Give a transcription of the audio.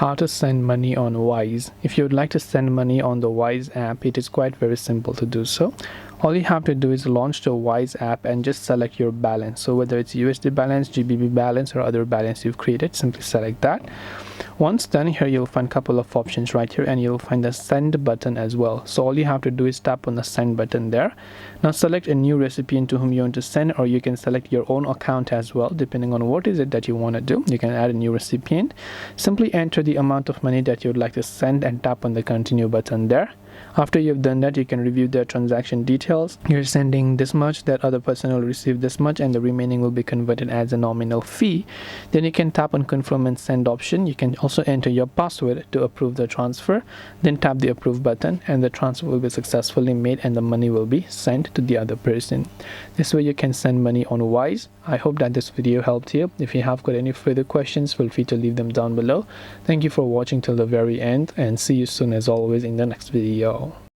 How to send money on Wise. If you would like to send money on the Wise app, it is quite very simple to do so. All you have to do is launch the Wise app and just select your balance. So whether it's USD balance, GBP balance, or other balance you've created, simply select that. Once done, here you'll find a couple of options right here, and you'll find the send button as well. So all you have to do is tap on the send button there. Now select a new recipient to whom you want to send, or you can select your own account as well, depending on what is it that you want to do. You can add a new recipient. Simply enter the amount of money that you would like to send and tap on the continue button there. After you've done that, you can review the transaction details. You're sending this much, that other person will receive this much, and the remaining will be converted as a nominal fee. Then you can tap on confirm and send option. You can also enter your password to approve the transfer. Then tap the approve button, and the transfer will be successfully made and the money will be sent to the other person. This way you can send money on Wise. I hope that this video helped you. If you have got any further questions, feel free to leave them down below. Thank you for watching till the very end, and see you soon as always in the next video.